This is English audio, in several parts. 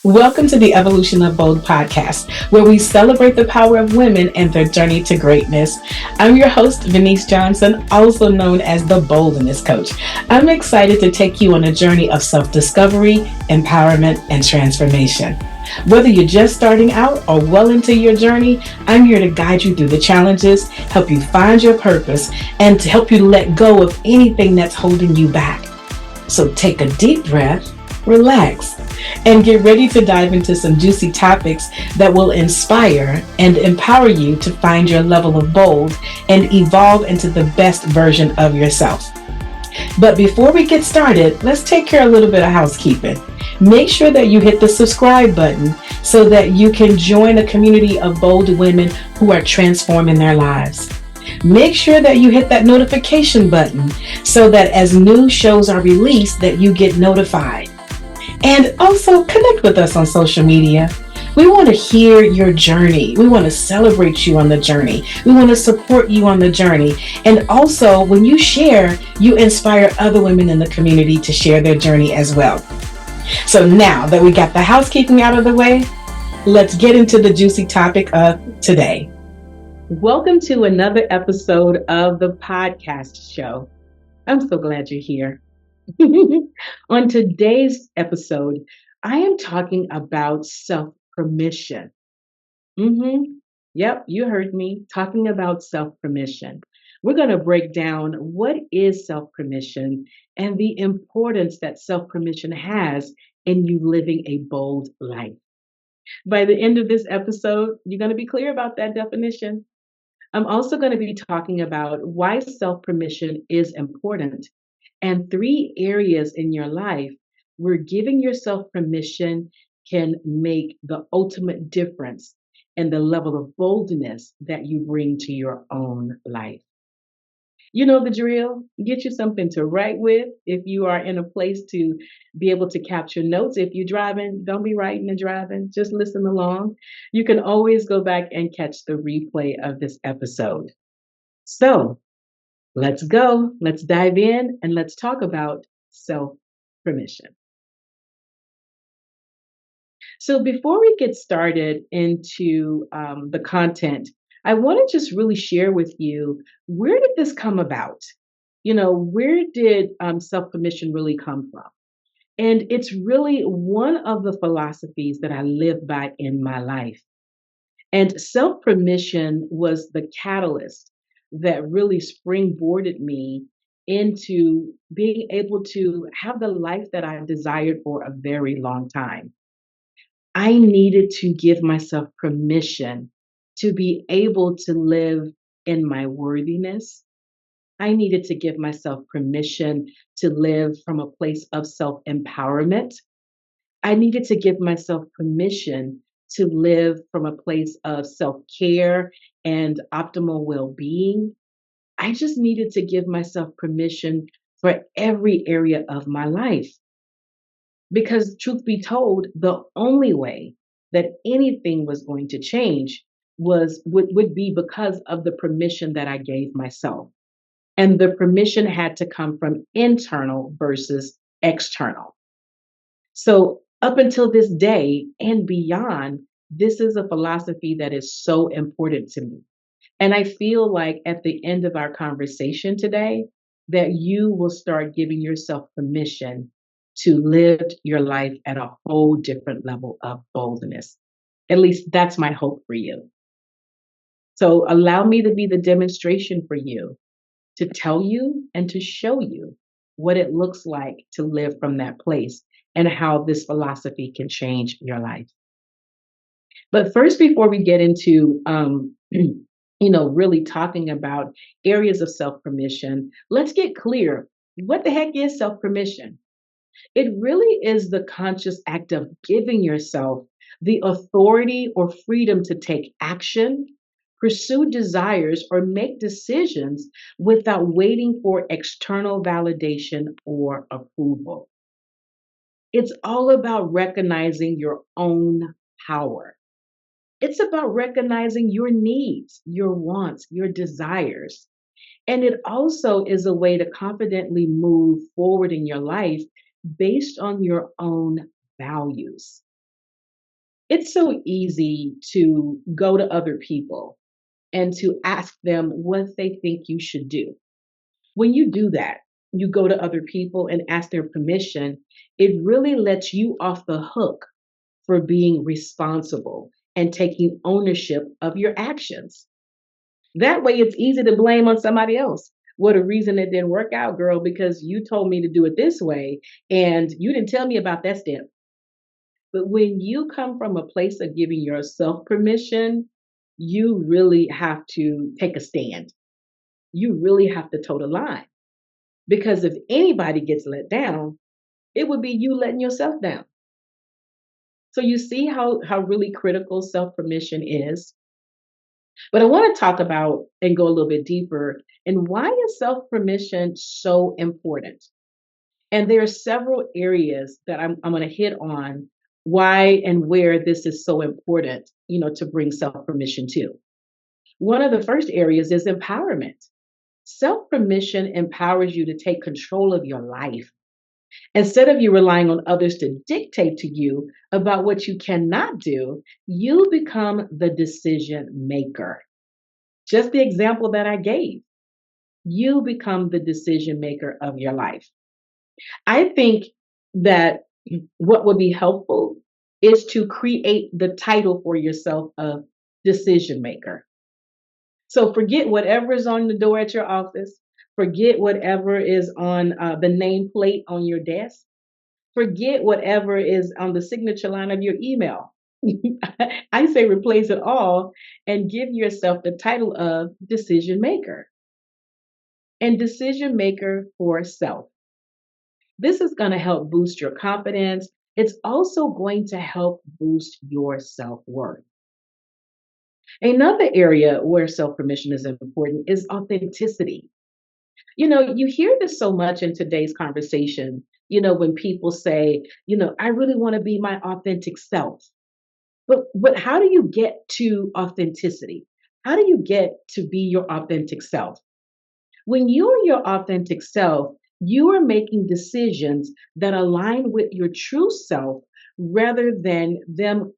Welcome to the Evolution of Bold podcast, where we celebrate the power of women and their journey to greatness. I'm your host, Venice Johnson, also known as the Boldness Coach. I'm excited to take you on a journey of self-discovery, empowerment, and transformation. Whether you're just starting out or well into your journey, I'm here to guide you through the challenges, help you find your purpose, and to help you let go of anything that's holding you back. So take a deep breath, relax, and get ready to dive into some juicy topics that will inspire and empower you to find your level of bold and evolve into the best version of yourself. But before we get started, let's take care of a little bit of housekeeping. Make sure that you hit the subscribe button so that you can join a community of bold women who are transforming their lives. Make sure that you hit that notification button so that as new shows are released that you get notified. And also connect with us on social media. We want to hear your journey. We want to celebrate you on the journey. We want to support you on the journey. And also, when you share, you inspire other women in the community to share their journey as well. So now that we got the housekeeping out of the way, let's get into the juicy topic of today. Welcome to another episode of the podcast show. I'm so glad you're here. On today's episode, I am talking about self-permission. Yep, you heard me talking about self-permission. We're going to break down what is self-permission and the importance that self-permission has in you living a bold life. By the end of this episode, you're going to be clear about that definition. I'm also going to be talking about why self-permission is important and 3 areas in your life where giving yourself permission can make the ultimate difference in the level of boldness that you bring to your own life. You know the drill. Get you something to write with if you are in a place to be able to capture notes. If you're driving, don't be writing and driving. Just listen along. You can always go back and catch the replay of this episode. So, let's go. Let's dive in and let's talk about self permission. So, before we get started into the content, I want to just really share with you, where did this come about? Where did self permission really come from? And it's really one of the philosophies that I live by in my life. And self permission was the catalyst that really springboarded me into being able to have the life that I desired for a very long time. I needed to give myself permission to be able to live in my worthiness. I needed to give myself permission to live from a place of self empowerment. I needed to give myself permission to live from a place of self care and optimal well being. I just needed to give myself permission for every area of my life. Because, truth be told, the only way that anything was going to change would be because of the permission that I gave myself. And the permission had to come from internal versus external. So, up until this day and beyond, this is a philosophy that is so important to me. And I feel like at the end of our conversation today, that you will start giving yourself permission to live your life at a whole different level of boldness. At least that's my hope for you. So allow me to be the demonstration for you, to tell you and to show you what it looks like to live from that place and how this philosophy can change your life. But first, before we get into, really talking about areas of self permission, let's get clear. What the heck is self permission? It really is the conscious act of giving yourself the authority or freedom to take action, pursue desires, or make decisions without waiting for external validation or approval. It's all about recognizing your own power. It's about recognizing your needs, your wants, your desires. And it also is a way to confidently move forward in your life based on your own values. It's so easy to go to other people and to ask them what they think you should do. When you do that, you go to other people and ask their permission, it really lets you off the hook for being responsible and taking ownership of your actions. That way, it's easy to blame on somebody else. What a reason it didn't work out, girl, because you told me to do it this way and you didn't tell me about that step. But when you come from a place of giving yourself permission, you really have to take a stand. You really have to toe the line. Because if anybody gets let down, it would be you letting yourself down. So you see how really critical self permission is. But I want to talk about and go a little bit deeper. And why is self permission so important? And there are several areas that I'm going to hit on why and where this is so important, to bring self permission to. One of the first areas is empowerment. Self permission empowers you to take control of your life. Instead of you relying on others to dictate to you about what you cannot do, you become the decision maker. Just the example that I gave, you become the decision maker of your life. I think that what would be helpful is to create the title for yourself of decision maker. So forget whatever is on the door at your office, forget whatever is on the nameplate on your desk, forget whatever is on the signature line of your email. I say replace it all and give yourself the title of decision maker and decision maker for self. This is going to help boost your confidence. It's also going to help boost your self worth. Another area where self permission is important is authenticity. You hear this so much in today's conversation, when people say, I really want to be my authentic self. But how do you get to authenticity? How do you get to be your authentic self? When you are your authentic self, you are making decisions that align with your true self rather than them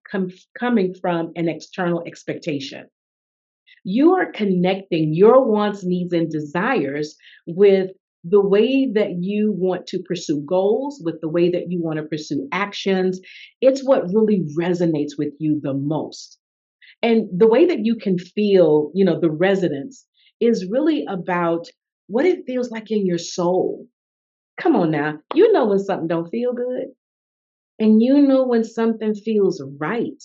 coming from an external expectation. You are connecting your wants, needs, and desires with the way that you want to pursue goals, with the way that you want to pursue actions. It's what really resonates with you the most. And the way that you can feel, the resonance is really about what it feels like in your soul. Come on now. You know when something don't feel good, and you know when something feels right.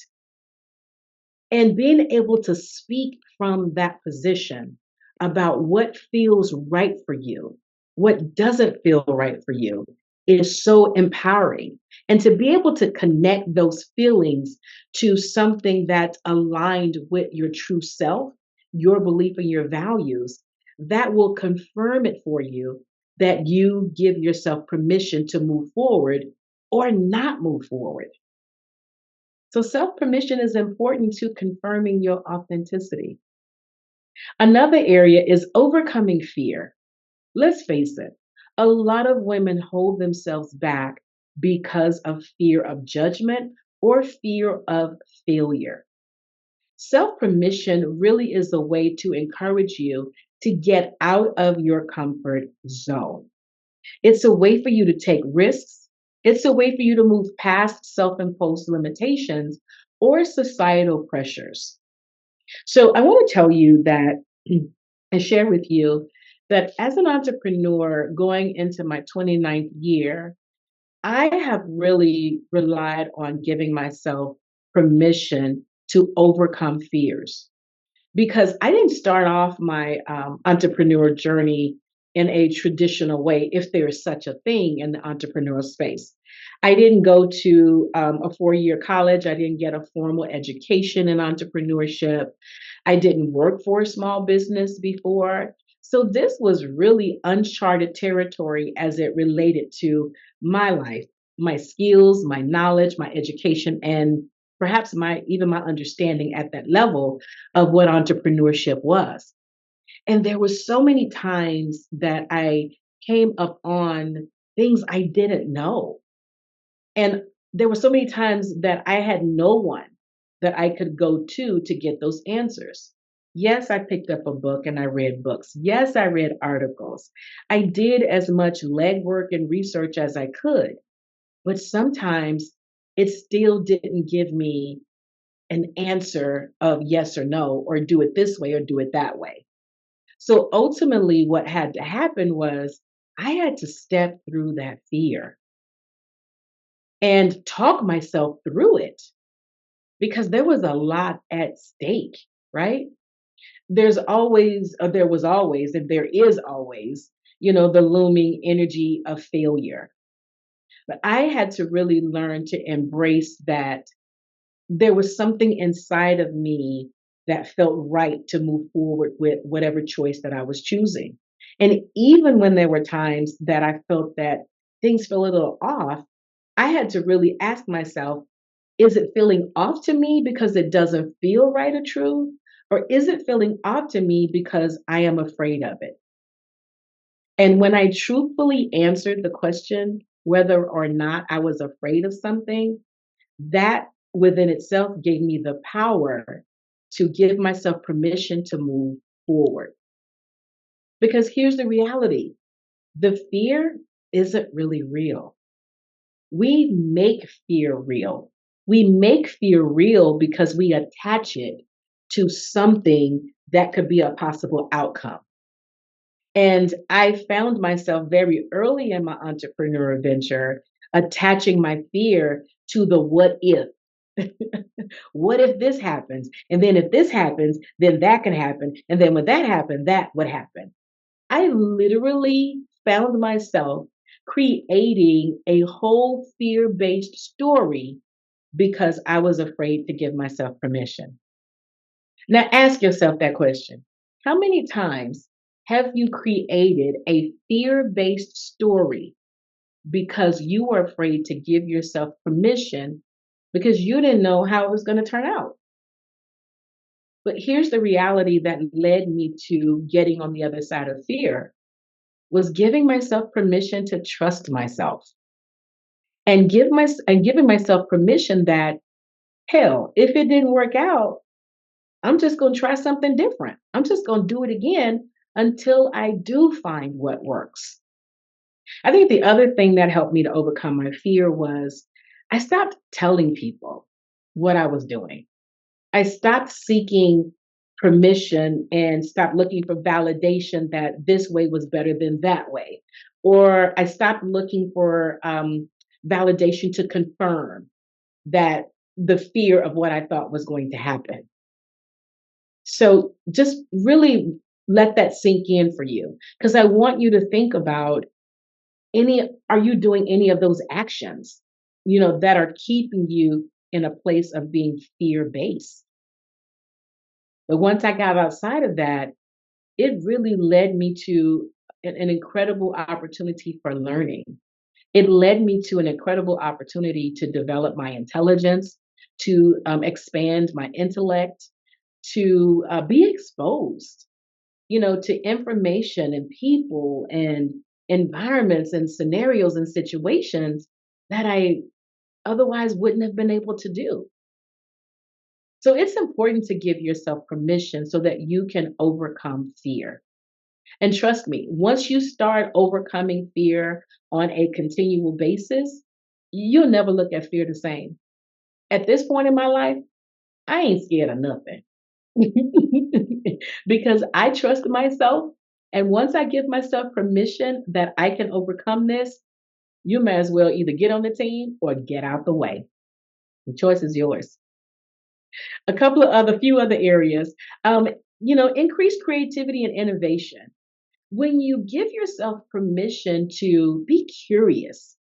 And being able to speak from that position about what feels right for you, what doesn't feel right for you, is so empowering. And to be able to connect those feelings to something that's aligned with your true self, your belief and your values, that will confirm it for you that you give yourself permission to move forward or not move forward. So self permission is important to confirming your authenticity. Another area is overcoming fear. Let's face it, a lot of women hold themselves back because of fear of judgment or fear of failure. Self permission really is a way to encourage you to get out of your comfort zone. It's a way for you to take risks. It's a way for you to move past self imposed limitations or societal pressures. So, I want to tell you that and share with you that as an entrepreneur going into my 29th year, I have really relied on giving myself permission to overcome fears because I didn't start off my entrepreneur journey in a traditional way, if there is such a thing in the entrepreneurial space. I didn't go to a 4 year college. I didn't get a formal education in entrepreneurship. I didn't work for a small business before. So this was really uncharted territory as it related to my life, my skills, my knowledge, my education, and perhaps my even my understanding at that level of what entrepreneurship was. And there were so many times that I came up on things I didn't know. And there were so many times that I had no one that I could go to get those answers. Yes, I picked up a book and I read books. Yes, I read articles. I did as much legwork and research as I could, but sometimes it still didn't give me an answer of yes or no, or do it this way or do it that way. So ultimately, what had to happen was I had to step through that fear and talk myself through it because there was a lot at stake, right? There was always, and there is always, the looming energy of failure. But I had to really learn to embrace that there was something inside of me that felt right to move forward with whatever choice that I was choosing. And even when there were times that I felt that things felt a little off, I had to really ask myself, is it feeling off to me because it doesn't feel right or true? Or is it feeling off to me because I am afraid of it? And when I truthfully answered the question, whether or not I was afraid of something, that within itself gave me the power to give myself permission to move forward. Because here's the reality, the fear isn't really real. We make fear real. We make fear real because we attach it to something that could be a possible outcome. And I found myself very early in my entrepreneur venture attaching my fear to the what if. What if this happens? And then if this happens, then that can happen. And then when that happened, that would happen. I literally found myself creating a whole fear based story because I was afraid to give myself permission. Now, ask yourself that question. How many times have you created a fear based story because you were afraid to give yourself permission because you didn't know how it was going to turn out? But here's the reality that led me to getting on the other side of fear was giving myself permission to trust myself and giving myself permission that hell, if it didn't work out, I'm just going to try something different. I'm just going to do it again until I do find what works. I think the other thing that helped me to overcome my fear was I stopped telling people what I was doing. I stopped seeking permission and stopped looking for validation that this way was better than that way. Or I stopped looking for validation to confirm that the fear of what I thought was going to happen. So just really let that sink in for you because I want you to think about are you doing any of those actions, that are keeping you in a place of being fear based? But once I got outside of that, it really led me to an incredible opportunity for learning. It led me to an incredible opportunity to develop my intelligence, to expand my intellect, to be exposed, to information and people and environments and scenarios and situations that I otherwise wouldn't have been able to do. So it's important to give yourself permission so that you can overcome fear. And trust me, once you start overcoming fear on a continual basis, you'll never look at fear the same. At this point in my life, I ain't scared of nothing because I trust myself. And once I give myself permission that I can overcome this, you may as well either get on the team or get out the way. The choice is yours. Few other areas. Increase creativity and innovation. When you give yourself permission to be curious,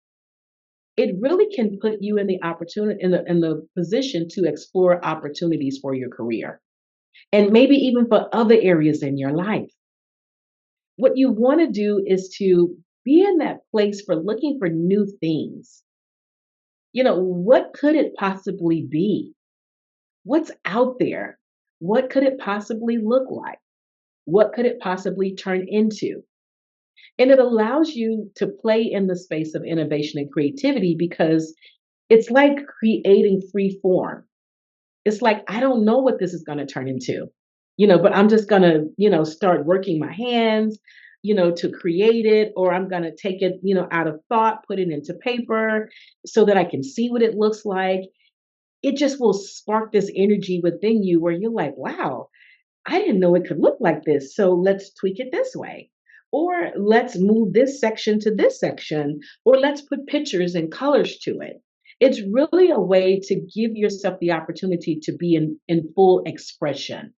it really can put you in the opportunity in the position to explore opportunities for your career and maybe even for other areas in your life. What you want to do is to be in that place for looking for new things. What could it possibly be? What's out there? What could it possibly look like? What could it possibly turn into? And it allows you to play in the space of innovation and creativity because it's like creating free form. It's like, I don't know what this is going to turn into, but I'm just going to, start working my hands, to create it, or I'm going to take it, out of thought, put it into paper so that I can see what it looks like. It just will spark this energy within you where you're like, wow, I didn't know it could look like this. So let's tweak it this way. Or let's move this section to this section, or let's put pictures and colors to it. It's really a way to give yourself the opportunity to be in full expression.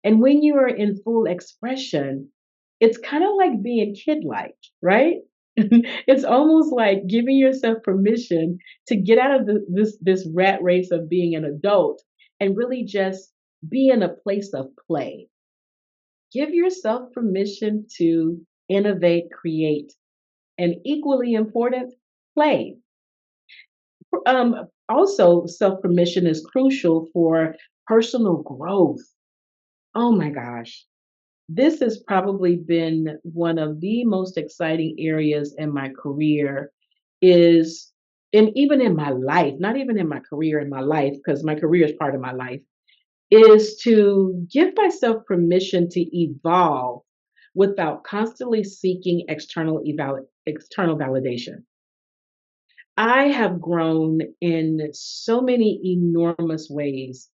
And when you are in full expression, it's kind of like being kid like, right? It's almost like giving yourself permission to get out of this rat race of being an adult and really just be in a place of play. Give yourself permission to innovate, create, and equally important, play. Also, self permission is crucial for personal growth. Oh my gosh. This has probably been one of the most exciting areas in my career is and even in my life, not even in my career, in my life, because my career is part of my life, is to give myself permission to evolve without constantly seeking external validation. I have grown in so many enormous ways.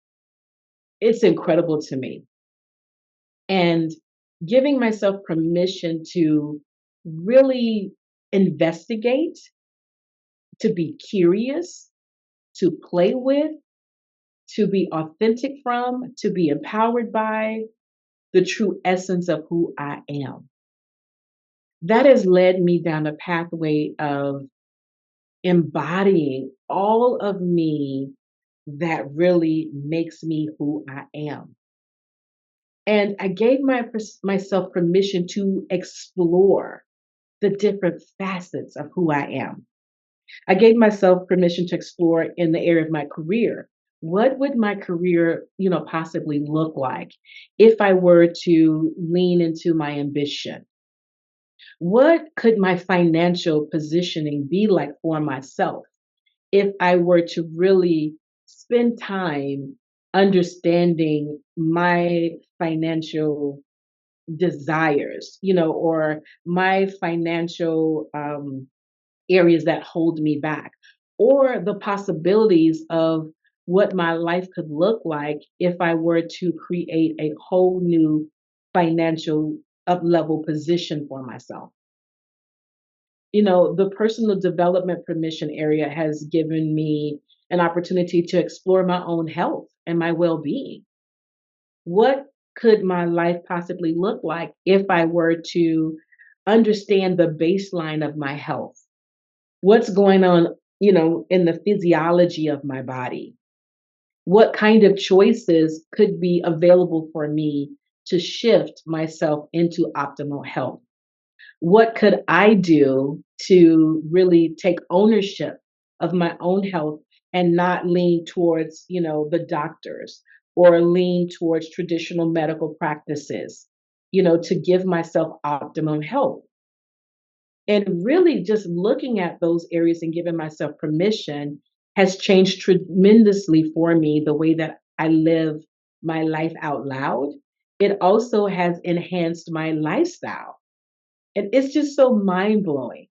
It's incredible to me. And giving myself permission to really investigate, to be curious, to play with, to be authentic from, to be empowered by the true essence of who I am. That has led me down a pathway of embodying all of me that really makes me who I am. And I gave myself permission to explore the different facets of who I am. I gave myself permission to explore in the area of my career. What would my career, possibly look like if I were to lean into my ambition? What could my financial positioning be like for myself if I were to really spend time understanding my financial desires, or my financial areas that hold me back, or the possibilities of what my life could look like if I were to create a whole new financial up level position for myself. The personal development permission area has given me an opportunity to explore my own health and my well being. What could my life possibly look like if I were to understand the baseline of my health? What's going on, in the physiology of my body? What kind of choices could be available for me to shift myself into optimal health? What could I do to really take ownership of my own health and not lean towards, the doctors or lean towards traditional medical practices, to give myself optimum health? And really just looking at those areas and giving myself permission has changed tremendously for me the way that I live my life out loud. It also has enhanced my lifestyle. And it's just so mind blowing.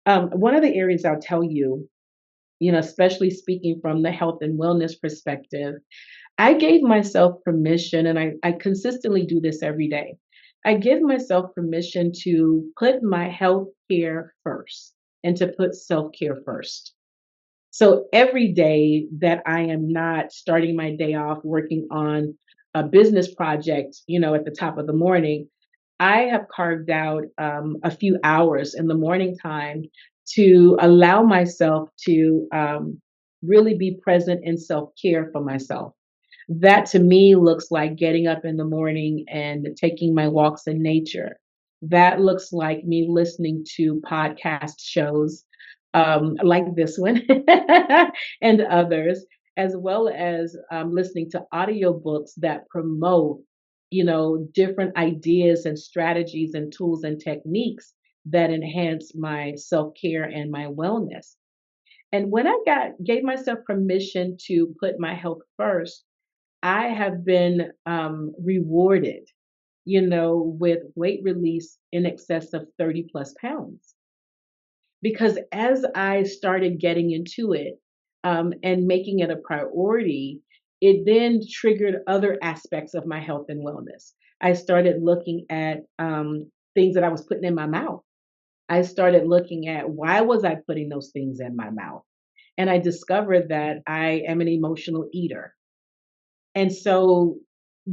One of the areas I'll tell you, especially speaking from the health and wellness perspective, I gave myself permission, and I consistently do this every day. I give myself permission to put my health care first and to put self care first. So every day that I am not starting my day off working on a business project, at the top of the morning, I have carved out a few hours in the morning time to allow myself to really be present in self care for myself. That to me looks like getting up in the morning and taking my walks in nature. That looks like me listening to podcast shows like this one and others, as well as listening to audiobooks that promote, different ideas and strategies and tools and techniques that enhance my self care and my wellness. And when I gave myself permission to put my health first, I have been rewarded, with weight release in excess of 30 plus pounds. Because as I started getting into it and making it a priority, it then triggered other aspects of my health and wellness. I started looking at things that I was putting in my mouth. I started looking at why was I putting those things in my mouth? And I discovered that I am an emotional eater. And so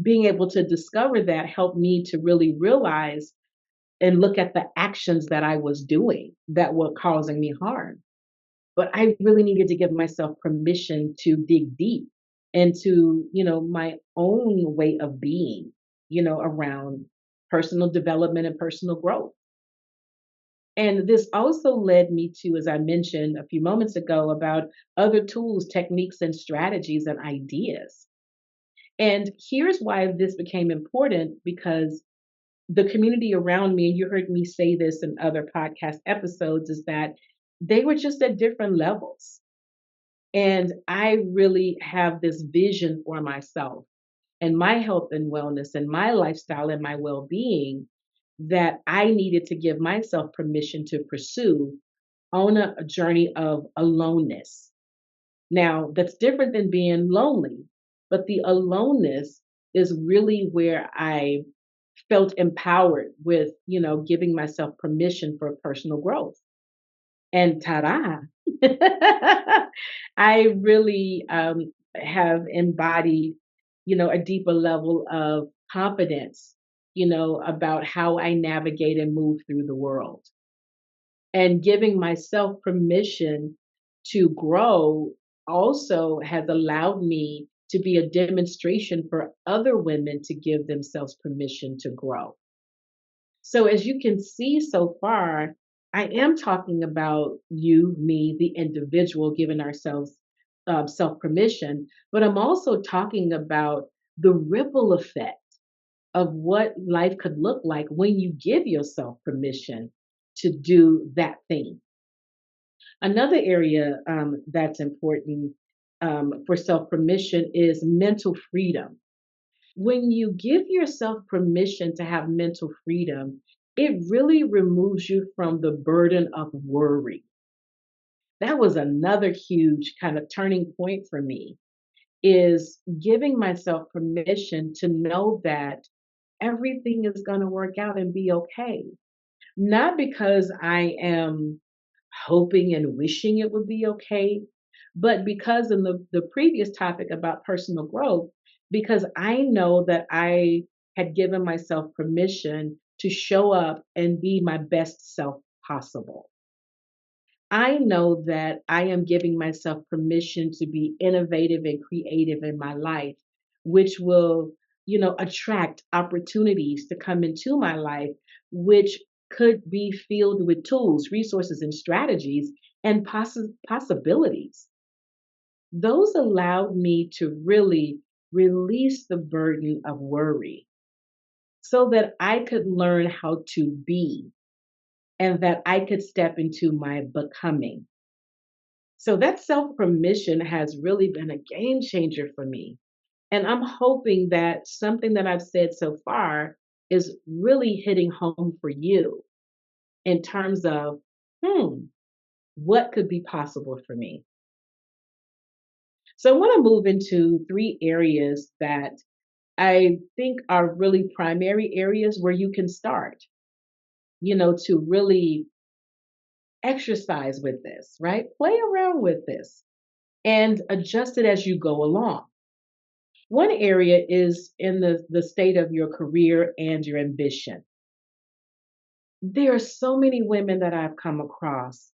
being able to discover that helped me to really realize and look at the actions that I was doing that were causing me harm. But I really needed to give myself permission to dig deep into, my own way of being, around personal development and personal growth. And this also led me to, as I mentioned a few moments ago, about other tools, techniques, and strategies and ideas. And here's why this became important because the community around me, and you heard me say this in other podcast episodes, is that they were just at different levels. And I really have this vision for myself and my health and wellness and my lifestyle and my well being that I needed to give myself permission to pursue on a journey of aloneness. Now, that's different than being lonely, but the aloneness is really where I felt empowered with, giving myself permission for personal growth. And ta-da, I really have embodied, a deeper level of confidence, about how I navigate and move through the world. And giving myself permission to grow also has allowed me to be a demonstration for other women to give themselves permission to grow. So, as you can see so far, I am talking about you, me, the individual, giving ourselves self permission, but I'm also talking about the ripple effect of what life could look like when you give yourself permission to do that thing. Another area that's important for self permission is mental freedom. When you give yourself permission to have mental freedom, it really removes you from the burden of worry. That was another huge kind of turning point for me is giving myself permission to know that everything is going to work out and be okay. Not because I am hoping and wishing it would be okay, but because in the previous topic about personal growth, because I know that I had given myself permission to show up and be my best self possible. I know that I am giving myself permission to be innovative and creative in my life, which will, attract opportunities to come into my life, which could be filled with tools, resources, and strategies and possibilities. Those allowed me to really release the burden of worry so that I could learn how to be and that I could step into my becoming. So that self permission has really been a game changer for me. And I'm hoping that something that I've said so far is really hitting home for you in terms of, hmm, what could be possible for me? So I want to move into three areas that I think are really primary areas where you can start, to really exercise with this, right? Play around with this and adjust it as you go along. One area is in the state of your career and your ambition. There are so many women that I've come across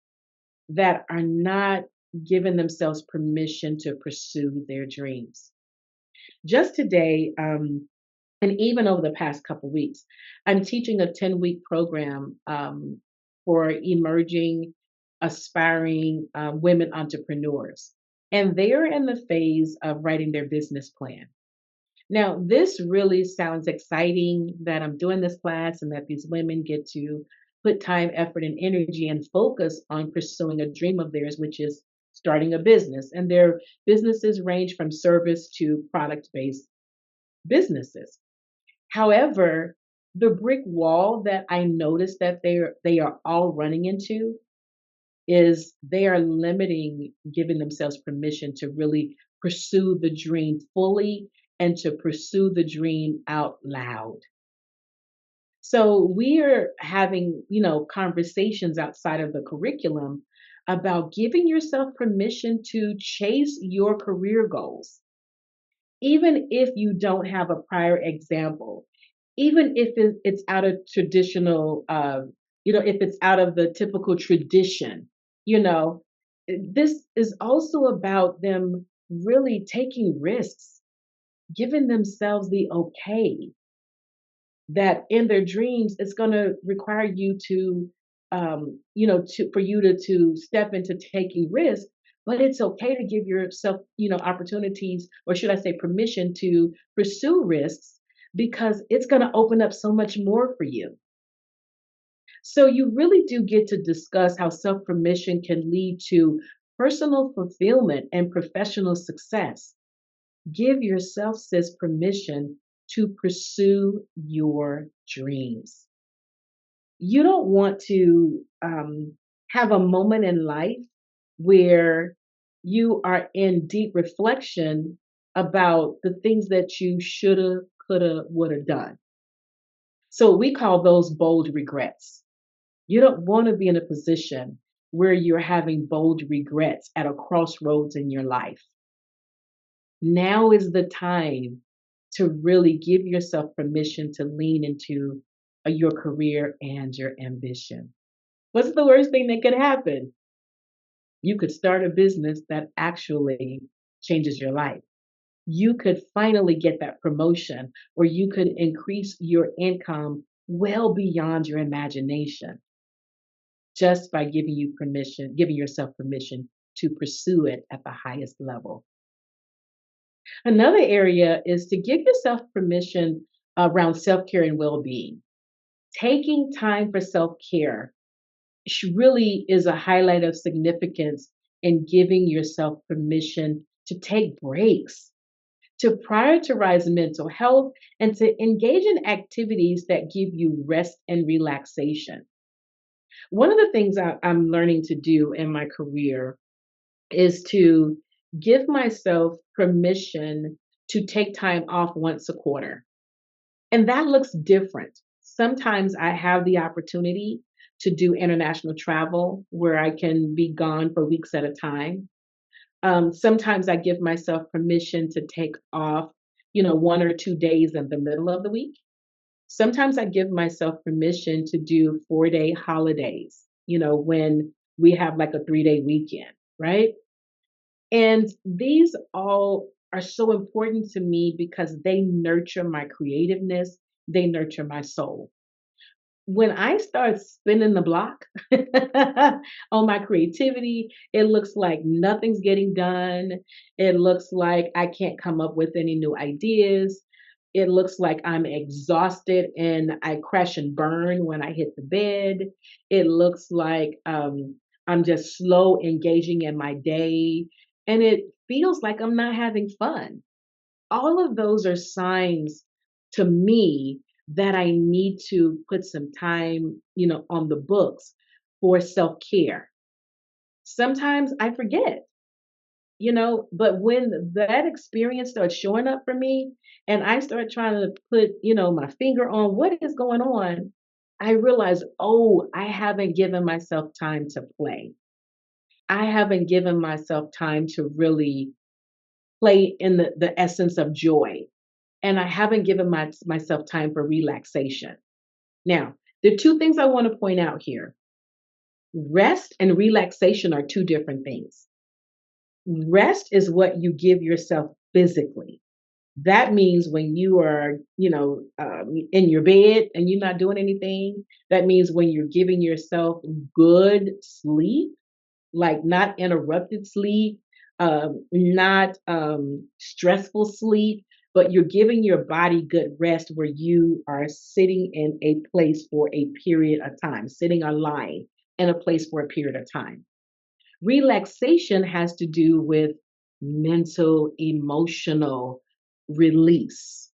that are not giving themselves permission to pursue their dreams. Just today, and even over the past couple weeks, I'm teaching a 10-week program for emerging, aspiring women entrepreneurs. And they're in the phase of writing their business plan. Now, this really sounds exciting that I'm doing this class and that these women get to put time, effort, and energy and focus on pursuing a dream of theirs, which is starting a business, and their businesses range from service to product based businesses. However, the brick wall that I noticed that they are all running into is they are limiting giving themselves permission to really pursue the dream fully and to pursue the dream out loud. So we are having, conversations outside of the curriculum about giving yourself permission to chase your career goals, even if you don't have a prior example, even if it's out of traditional, if it's out of the typical tradition, you know, this is also about them really taking risks, giving themselves the okay that in their dreams it's going to require you to for you to step into taking risks, but it's okay to give yourself opportunities, or should I say permission, to pursue risks, because it's going to open up so much more for you. So you really do get to discuss how self permission can lead to personal fulfillment and professional success. Give yourself, sis, permission to pursue your dreams. You don't want to have a moment in life where you are in deep reflection about the things that you shoulda, coulda, woulda done. So we call those bold regrets. You don't want to be in a position where you're having bold regrets at a crossroads in your life. Now is the time to really give yourself permission to lean into your career and your ambition. What's the worst thing that could happen? You could start a business that actually changes your life. You could finally get that promotion, or you could increase your income well beyond your imagination just by giving yourself permission to pursue it at the highest level. Another area is to give yourself permission around self care and well being. Taking time for self care really is a highlight of significance in giving yourself permission to take breaks, to prioritize mental health, and to engage in activities that give you rest and relaxation. One of the things I'm learning to do in my career is to give myself permission to take time off once a quarter. And that looks different. Sometimes I have the opportunity to do international travel where I can be gone for weeks at a time. Sometimes I give myself permission to take off, 1 or 2 days in the middle of the week. Sometimes I give myself permission to do 4-day holidays, when we have like a 3-day weekend, right? And these all are so important to me because they nurture my creativeness, they nurture my soul. When I start spinning the block on my creativity, it looks like nothing's getting done. It looks like I can't come up with any new ideas. It looks like I'm exhausted and I crash and burn when I hit the bed. It looks like I'm just slow engaging in my day. And it feels like I'm not having fun. All of those are signs to me that I need to put some time, on the books for self-care. Sometimes I forget, but when that experience starts showing up for me and I start trying to put, my finger on what is going on, I realize, oh, I haven't given myself time to play. I haven't given myself time to really play in the essence of joy. And I haven't given myself time for relaxation. Now, there are two things I want to point out here. Rest and relaxation are two different things. Rest is what you give yourself physically. That means when you are, in your bed and you're not doing anything. That means when you're giving yourself good sleep, like not interrupted sleep, not stressful sleep, but you're giving your body good rest where you are sitting in a place for a period of time, sitting or lying in a place for a period of time. Relaxation has to do with mental, emotional release,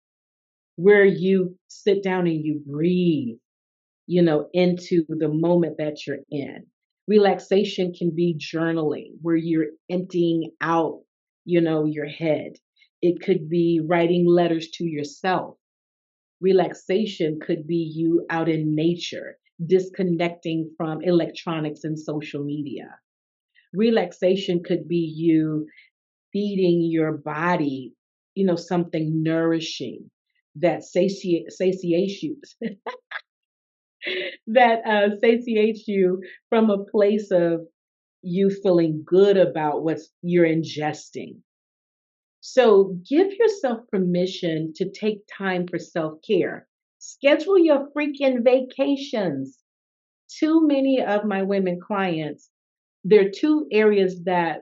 where you sit down and you breathe, into the moment that you're in. Relaxation can be journaling, where you're emptying out, your head. It could be writing letters to yourself. Relaxation could be you out in nature, disconnecting from electronics and social media. Relaxation could be you feeding your body, something nourishing that satiates you, that satiates you from a place of you feeling good about what you're ingesting. So give yourself permission to take time for self care. Schedule your freaking vacations. Too many of my women clients, there are two areas that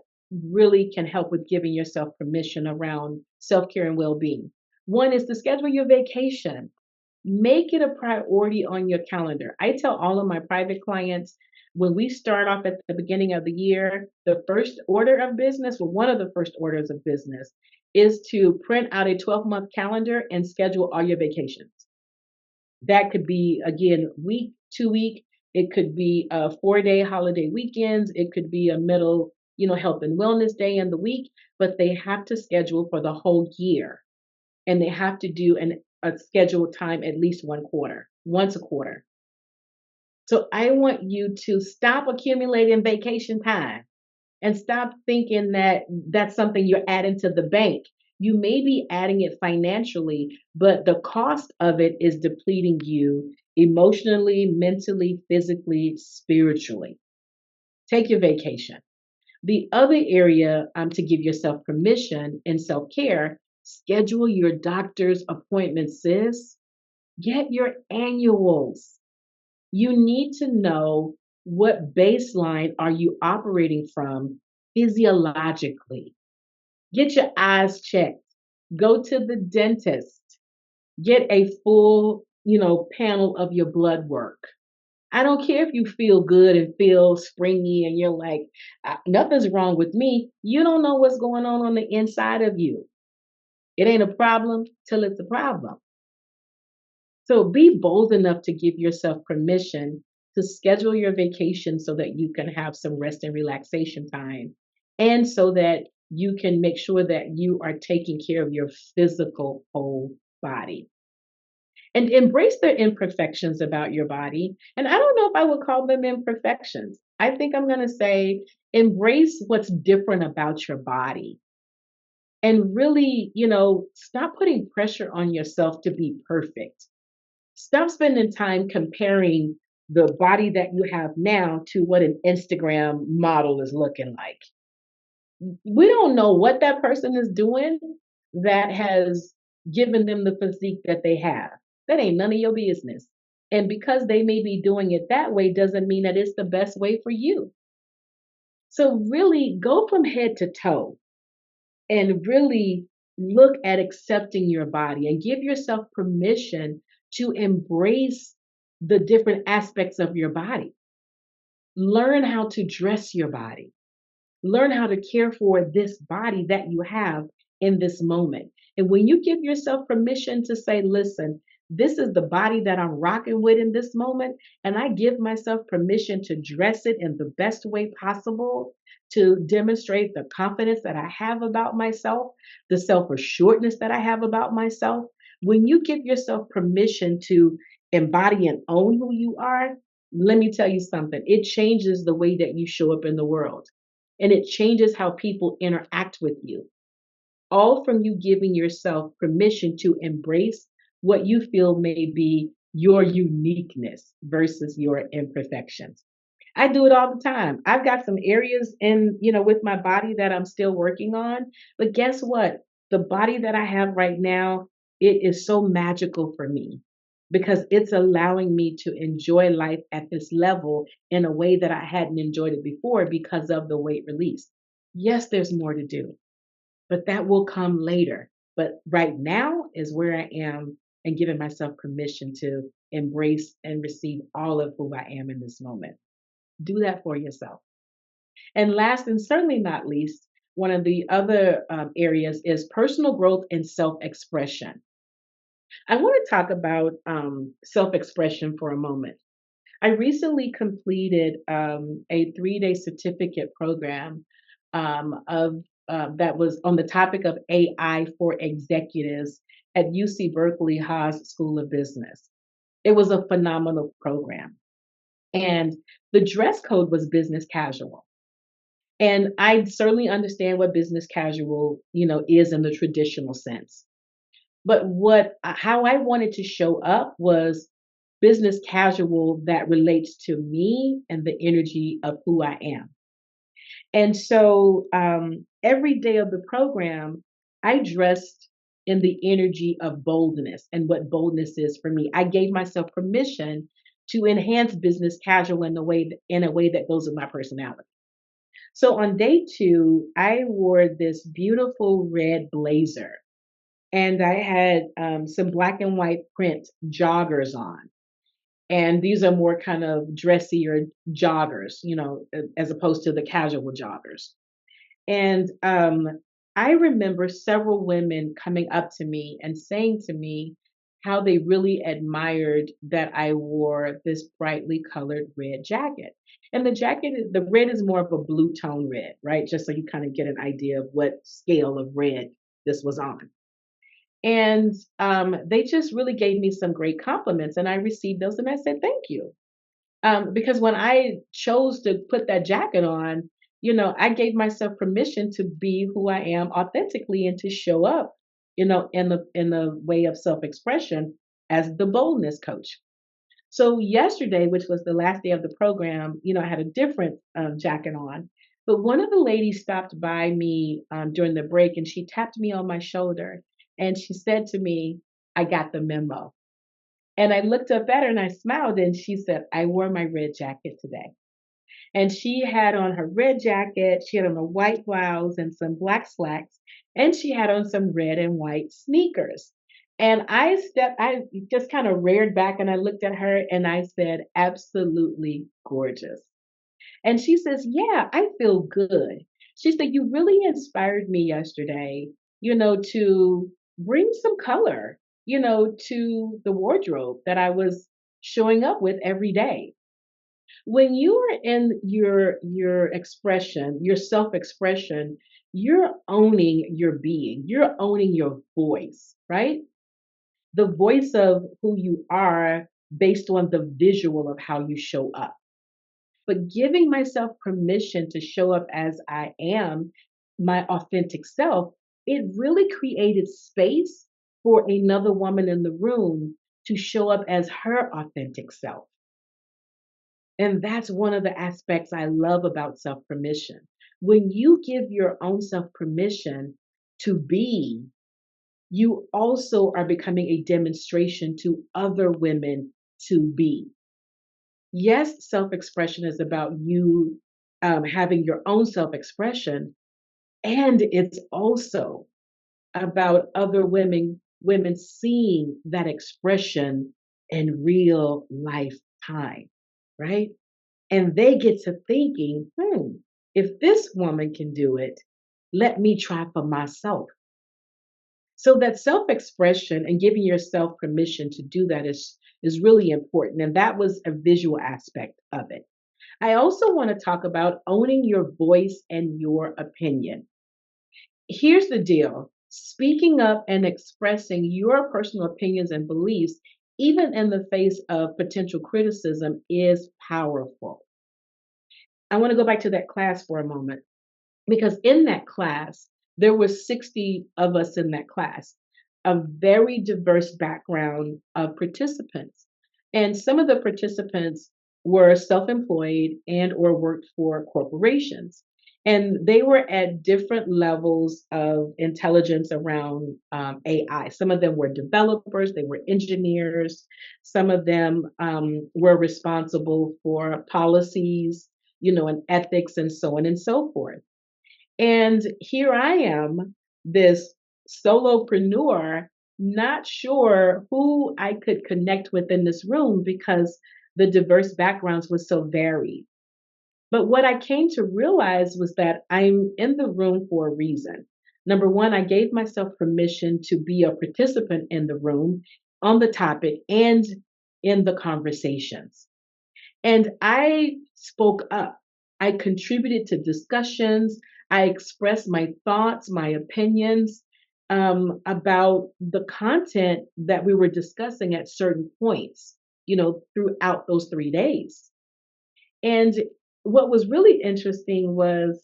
really can help with giving yourself permission around self care and well being. One is to schedule your vacation. Make it a priority on your calendar. I tell all of my private clients when we start off at the beginning of the year, the first order of business, well, one of the first orders of business is to print out a 12-month calendar and schedule all your vacations. That could be, again, week, 2 week. It could be 4 day holiday weekends. It could be a middle, health and wellness day in the week, but they have to schedule for the whole year and they have to do a scheduled time at least once a quarter. So I want you to stop accumulating vacation time and stop thinking that that's something you're adding to the bank. You may be adding it financially, but the cost of it is depleting you emotionally, mentally, physically, spiritually. Take your vacation. The other area to give yourself permission in self care, schedule your doctor's appointments, sis. Get your annuals. You need to know what baseline are you operating from physiologically. Get your eyes checked. Go to the dentist. Get a full, panel of your blood work. I don't care if you feel good and feel springy and you're like, nothing's wrong with me. You don't know what's going on the inside of you. It ain't a problem till it's a problem. So be bold enough to give yourself permission to schedule your vacation so that you can have some rest and relaxation time. And so that you can make sure that you are taking care of your physical whole body. And embrace the imperfections about your body. And I don't know if I would call them imperfections. I think I'm going to say embrace what's different about your body and really, stop putting pressure on yourself to be perfect. Stop spending time comparing the body that you have now to what an Instagram model is looking like. We don't know what that person is doing that has given them the physique that they have. That ain't none of your business. And because they may be doing it that way doesn't mean that it's the best way for you. So really go from head to toe and really look at accepting your body and give yourself permission to embrace the different aspects of your body. Learn how to dress your body. Learn how to care for this body that you have in this moment. And when you give yourself permission to say, listen, this is the body that I'm rocking with in this moment, and I give myself permission to dress it in the best way possible to demonstrate the confidence that I have about myself, the self assuredness that I have about myself. When you give yourself permission to embody and own who you are, let me tell you something, it changes the way that you show up in the world and it changes how people interact with you. All from you giving yourself permission to embrace what you feel may be your uniqueness versus your imperfections. I do it all the time. I've got some areas with my body that I'm still working on, but guess what? The body that I have right now, it is so magical for me because it's allowing me to enjoy life at this level in a way that I hadn't enjoyed it before because of the weight release. Yes, there's more to do, but that will come later. But right now is where I am and giving myself permission to embrace and receive all of who I am in this moment. Do that for yourself. And last and certainly not least, one of the other areas is personal growth and self expression. I want to talk about self expression for a moment. I recently completed a 3-day certificate program of that was on the topic of AI for executives at UC Berkeley Haas School of Business. It was a phenomenal program, and the dress code was business casual. And I certainly understand what business casual, is in the traditional sense. But how I wanted to show up was business casual that relates to me and the energy of who I am. And so every day of the program, I dressed in the energy of boldness and what boldness is for me. I gave myself permission to enhance business casual in a way that goes with my personality. So on day two, I wore this beautiful red blazer and I had some black and white print joggers on. And these are more kind of dressier joggers, as opposed to the casual joggers. And I remember several women coming up to me and saying to me how they really admired that I wore this brightly colored red jacket. And the red is more of a blue tone red, right? Just so you kind of get an idea of what scale of red this was on. And they just really gave me some great compliments, and I received those, and I said, thank you. Because when I chose to put that jacket on, I gave myself permission to be who I am authentically and to show up, in the way of self-expression as the boldness coach. So yesterday, which was the last day of the program, I had a different jacket on. But one of the ladies stopped by me during the break and she tapped me on my shoulder and she said to me, I got the memo. And I looked up at her and I smiled and she said, I wore my red jacket today. And she had on her red jacket, she had on a white blouse and some black slacks, and she had on some red and white sneakers. And I just kind of reared back and I looked at her and I said, absolutely gorgeous. And she says, yeah, I feel good. She said, you really inspired me yesterday, to bring some color, to the wardrobe that I was showing up with every day. When you are in your expression, your self-expression, you're owning your being. You're owning your voice, right? The voice of who you are based on the visual of how you show up. But giving myself permission to show up as I am, my authentic self, it really created space for another woman in the room to show up as her authentic self. And that's one of the aspects I love about self permission. When you give your own self permission to be, you also are becoming a demonstration to other women to be. Yes, self expression is about you having your own self expression, and it's also about other women seeing that expression in real life time, right? And they get to thinking, if this woman can do it, let me try for myself. So that self-expression and giving yourself permission to do that is really important. And that was a visual aspect of it. I also want to talk about owning your voice and your opinion. Here's the deal. Speaking up and expressing your personal opinions and beliefs, even in the face of potential criticism, is powerful. I want to go back to that class for a moment because in that class, there were 60 of us in that class, a very diverse background of participants. And some of the participants were self-employed and or worked for corporations. And they were at different levels of intelligence around AI. Some of them were developers, they were engineers, some of them were responsible for policies, and ethics and so on and so forth. And here I am, this solopreneur, not sure who I could connect with in this room because the diverse backgrounds was so varied. But what I came to realize was that I'm in the room for a reason. Number one, I gave myself permission to be a participant in the room on the topic and in the conversations. And I spoke up. I contributed to discussions. I expressed my thoughts, my opinions about the content that we were discussing at certain points, throughout those 3 days. And what was really interesting was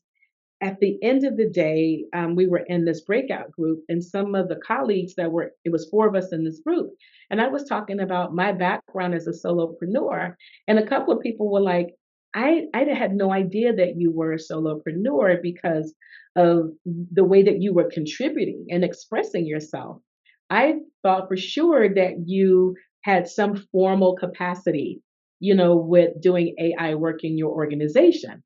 at the end of the day, we were in this breakout group, and some of the colleagues it was four of us in this group. And I was talking about my background as a solopreneur, and a couple of people were like, I had no idea that you were a solopreneur because of the way that you were contributing and expressing yourself. I thought for sure that you had some formal capacity, with doing AI work in your organization.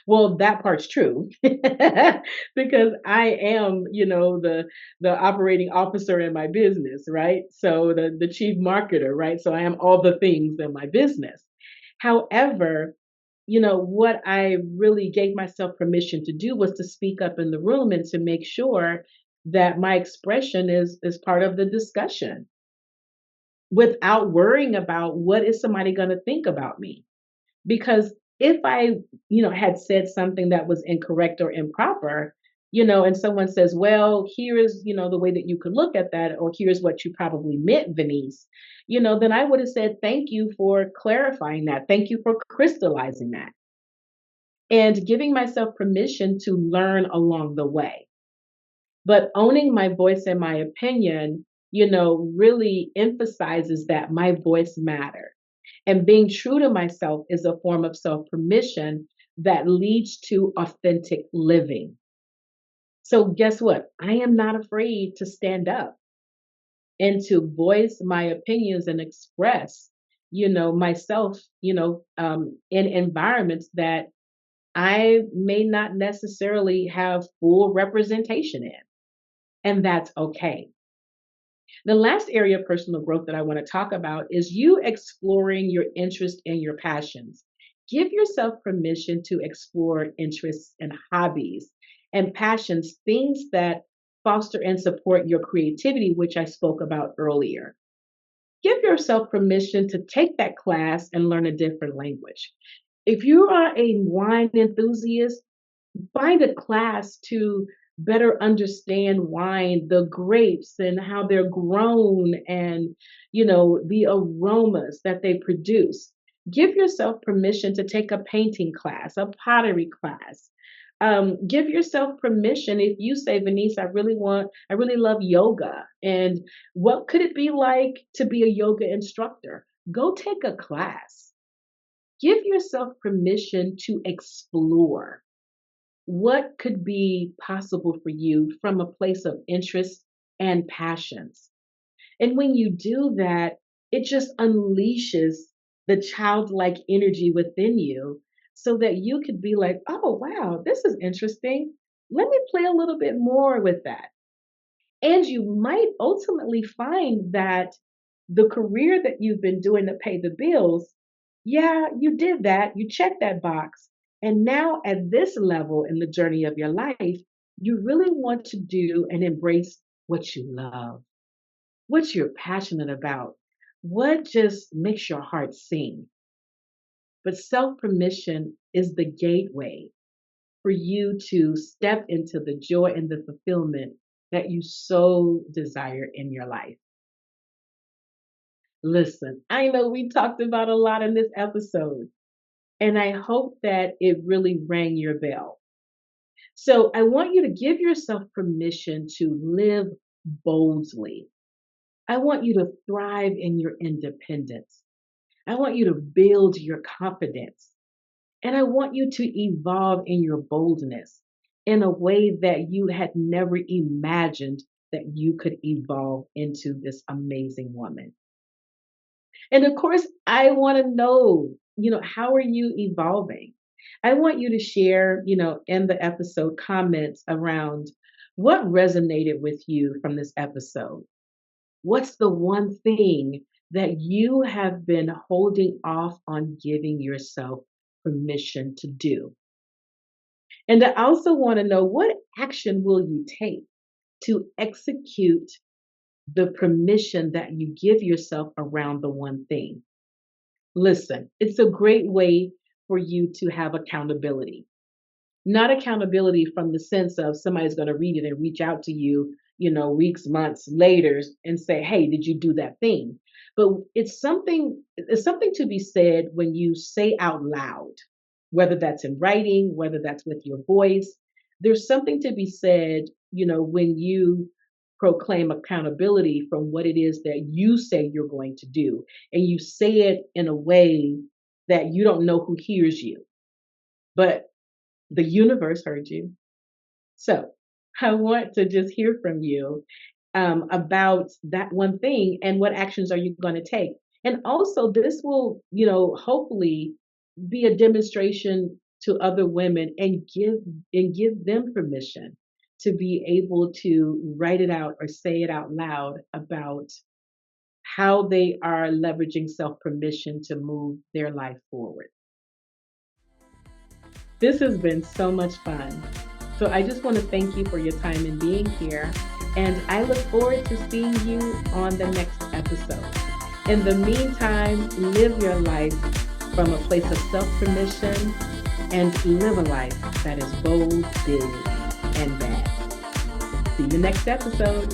Well, that part's true because I am, the operating officer in my business, right? So the chief marketer, right? So I am all the things in my business. However, what I really gave myself permission to do was to speak up in the room and to make sure that my expression is part of the discussion without worrying about what is somebody going to think about me. Because if I, had said something that was incorrect or improper, and someone says, well, here is, the way that you could look at that, or here's what you probably meant, Venice, then I would have said, thank you for clarifying that. Thank you for crystallizing that and giving myself permission to learn along the way. But owning my voice and my opinion, really emphasizes that my voice matters. And being true to myself is a form of self permission that leads to authentic living. So, guess what? I am not afraid to stand up and to voice my opinions and express, myself, in environments that I may not necessarily have full representation in. And that's okay. The last area of personal growth that I want to talk about is you exploring your interests and your passions. Give yourself permission to explore interests and hobbies and passions, things that foster and support your creativity, which I spoke about earlier. Give yourself permission to take that class and learn a different language. If you are a wine enthusiast, find a class to better understand wine, the grapes and how they're grown and, the aromas that they produce. Give yourself permission to take a painting class, a pottery class. Give yourself permission if you say, Venice, I really love yoga. And what could it be like to be a yoga instructor? Go take a class. Give yourself permission to explore what could be possible for you from a place of interest and passions. And when you do that, it just unleashes the childlike energy within you so that you could be like, oh, wow, this is interesting. Let me play a little bit more with that. And you might ultimately find that the career that you've been doing to pay the bills, yeah, you did that, you checked that box. And now at this level in the journey of your life, you really want to do and embrace what you love, what you're passionate about, what just makes your heart sing. But self permission is the gateway for you to step into the joy and the fulfillment that you so desire in your life. Listen, I know we talked about a lot in this episode, and I hope that it really rang your bell. So I want you to give yourself permission to live boldly. I want you to thrive in your independence. I want you to build your confidence. And I want you to evolve in your boldness in a way that you had never imagined that you could evolve into this amazing woman. And of course, I want to know, how are you evolving? I want you to share, in the episode comments around what resonated with you from this episode. What's the one thing that you have been holding off on giving yourself permission to do. And I also want to know, what action will you take to execute the permission that you give yourself around the one thing? Listen, it's a great way for you to have accountability. Not accountability from the sense of somebody's going to read it and reach out to you, weeks, months later and say, "Hey, did you do that thing?" But it's something to be said when you say out loud, whether that's in writing, whether that's with your voice. There's something to be said, when you proclaim accountability from what it is that you say you're going to do, and you say it in a way that you don't know who hears you, but the universe heard you. So I want to just hear from you about that one thing, and what actions are you going to take. And also, this will, hopefully be a demonstration to other women, and give them permission to be able to write it out or say it out loud about how they are leveraging self permission to move their life forward. This has been so much fun. So I just want to thank you for your time in being here. And I look forward to seeing you on the next episode. In the meantime, live your life from a place of self permission, and live a life that is bold, big, and bad. See you next episode.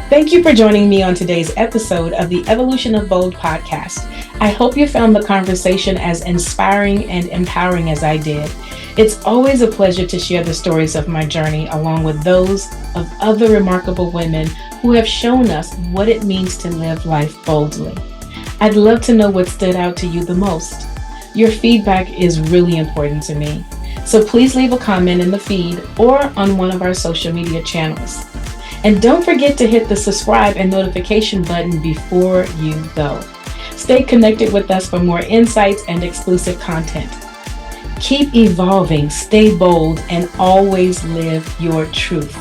Thank you for joining me on today's episode of the Evolution of Bold podcast. I hope you found the conversation as inspiring and empowering as I did. It's always a pleasure to share the stories of my journey along with those of other remarkable women who have shown us what it means to live life boldly. I'd love to know what stood out to you the most. Your feedback is really important to me, so please leave a comment in the feed or on one of our social media channels. And don't forget to hit the subscribe and notification button before you go. Stay connected with us for more insights and exclusive content. Keep evolving, stay bold, and always live your truth.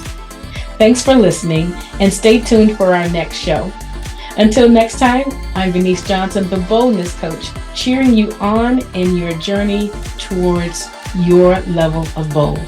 Thanks for listening, and stay tuned for our next show. Until next time, I'm Venice Johnson, the Boldness Coach, cheering you on in your journey towards your level of bold.